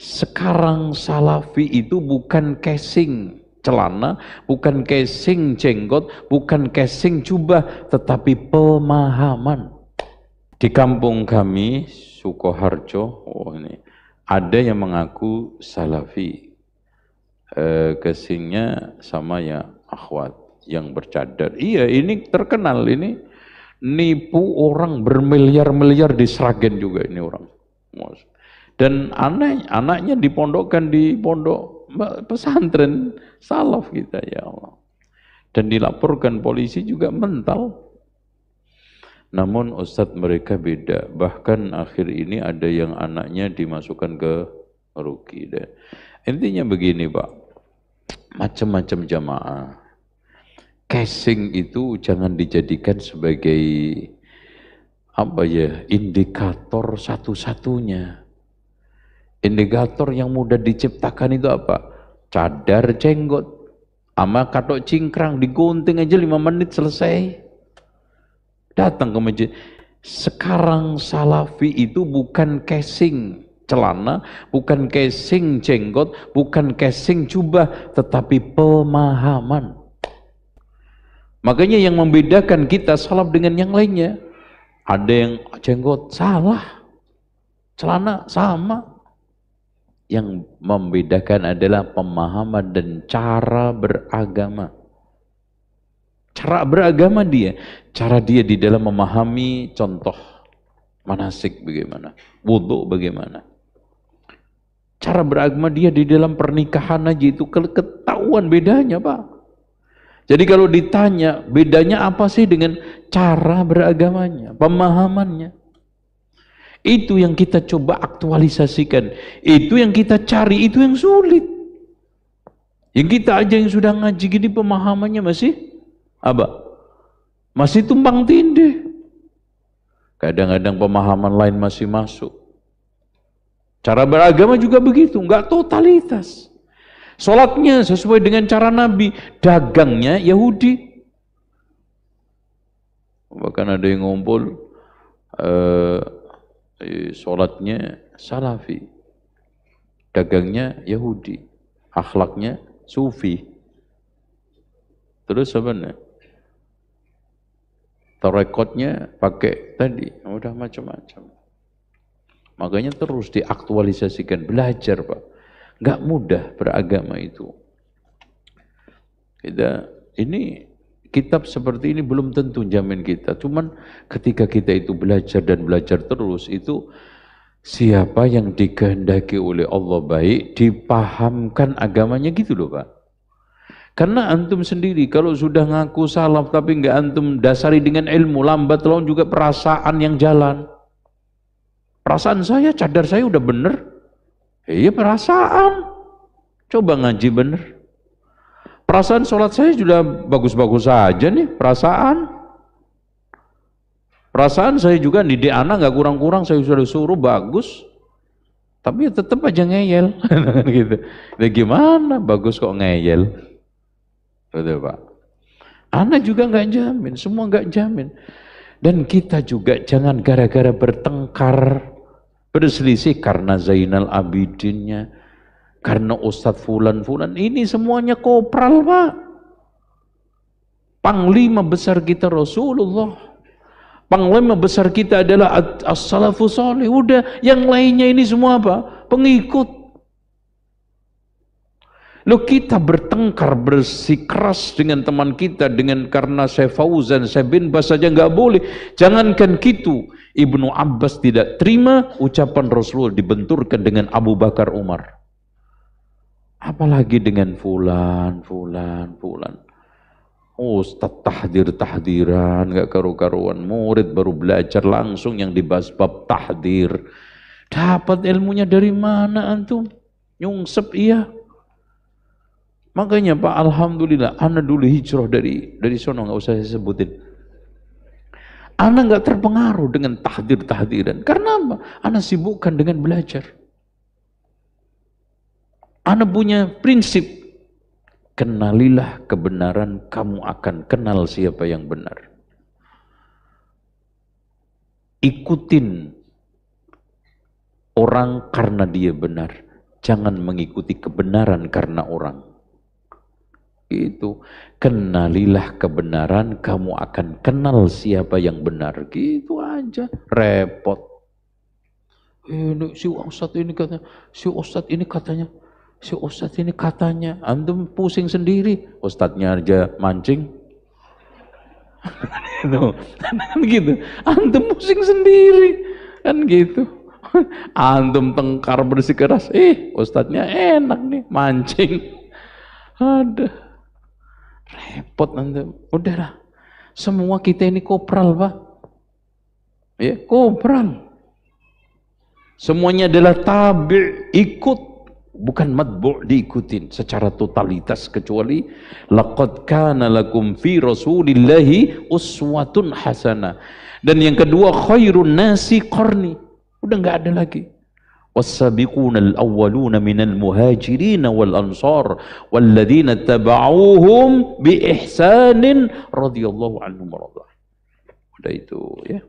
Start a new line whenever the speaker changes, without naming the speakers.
Sekarang salafi itu bukan casing celana, bukan casing jenggot, bukan casing jubah, tetapi pemahaman. Di kampung kami, Sukoharjo, ini ada yang mengaku salafi. Casingnya sama ya akhwat yang bercadar. Iya, ini terkenal, ini nipu orang bermiliar-miliar di Sragen juga ini orang. Dan anaknya dipondokkan di pondok pesantren salaf kita, ya Allah. Dan dilaporkan polisi juga mental. Namun ustadz mereka beda. Bahkan akhir ini ada yang anaknya dimasukkan ke ruki. Intinya begini Pak, macam-macam jamaah. Casing itu jangan dijadikan sebagai indikator satu-satunya. Indikator yang mudah diciptakan itu apa? Cadar jenggot sama katok cingkrang digunting aja 5 menit selesai. Datang ke masjid. Sekarang salafi itu bukan casing celana, bukan casing jenggot, bukan casing jubah, tetapi pemahaman. Makanya yang membedakan kita salaf dengan yang lainnya, ada yang jenggot salah, celana sama. Yang membedakan adalah pemahaman dan cara beragama. Cara beragama dia, cara dia di dalam memahami contoh manasik bagaimana, wudu bagaimana. Cara beragama dia di dalam pernikahan aja itu ketahuan bedanya Pak. Jadi kalau ditanya bedanya apa sih dengan cara beragamanya, pemahamannya. Itu yang kita coba aktualisasikan, itu yang kita cari, itu yang sulit. Yang kita aja yang sudah ngaji gini pemahamannya masih apa? Masih tumpang tindih. Kadang-kadang pemahaman lain masih masuk. Cara beragama juga begitu, enggak totalitas. Sholatnya sesuai dengan cara Nabi, dagangnya Yahudi. Bahkan ada yang ngumpul sholatnya salafi, dagangnya Yahudi, akhlaknya sufi. Terus apa nih? Tarekotnya pakai tadi, udah macam-macam. Makanya terus diaktualisasikan, belajar Pak. Nggak mudah beragama itu. Ini kitab seperti ini belum tentu jamin kita. Cuman ketika kita itu belajar dan belajar terus, itu siapa yang dikehendaki oleh Allah baik, dipahamkan agamanya gitu loh Pak. Karena antum sendiri kalau sudah ngaku salaf tapi nggak antum dasari dengan ilmu, lambat laun juga perasaan yang jalan. Perasaan saya, cadar saya udah bener. Iya perasaan. Coba ngaji bener. Perasaan sholat saya sudah bagus-bagus saja nih, perasaan. Perasaan saya juga didik anak nggak kurang-kurang, saya sudah suruh bagus. Tapi ya tetap aja ngeyel. Gitu. Nah, gimana? Bagus kok ngeyel. Betul Pak. Anak juga nggak jamin, semua nggak jamin. Dan kita juga jangan gara-gara bertengkar, berselisih karena Zainal Abidinnya, karena Ustadz Fulan-Fulan, ini semuanya kopral Pak. Panglima besar kita Rasulullah. Panglima besar kita adalah as-salafus salih. Udah, yang lainnya ini semua apa? Pengikut. Loh kita bertengkar, bersikeras dengan teman kita, karena saya Fauzan, saya bin Bas saja nggak boleh. Jangankan gitu, Ibnu Abbas tidak terima ucapan Rasulullah dibenturkan dengan Abu Bakar Umar. Apalagi dengan fulan. Ustadz tahdiran, nggak karu-karuan. Murid baru belajar langsung yang dibahas bab tahdir. Dapat ilmunya dari mana antum? Nyungsep iya. Makanya Pak, alhamdulillah, ana dulu hijrah dari sono, nggak usah saya sebutin. Ana nggak terpengaruh dengan tahdiran. Karena apa? Ana sibukkan dengan belajar. Ana punya prinsip, kenalilah kebenaran, kamu akan kenal siapa yang benar. Ikutin orang karena dia benar. Jangan mengikuti kebenaran karena orang. Gitu. Kenalilah kebenaran, kamu akan kenal siapa yang benar. Gitu aja. Repot. Ini si Ustadz ini katanya, si Ustadz ini katanya, si Ustadz ini katanya. Antum pusing sendiri. Ustadznya aja mancing. Gitu. Antum pusing sendiri. Kan gitu. Antum tengkar bersikeras, ustadznya enak nih mancing. Ada repot antum. Udahlah, semua kita ini kopral pak, ya kopral. Semuanya adalah tabi, ikut, bukan matbu' diikutin secara totalitas, kecuali laqad kana lakum fi rasulillahi uswatun hasanah. Dan yang kedua, khairun nasi qarni. Udah nggak ada lagi. Was-sabiquna al-awwaluna minal muhajirin wal ansar walladzina tabauhum bi ihsanin radhiyallahu anhum wa radha. Udah itu ya.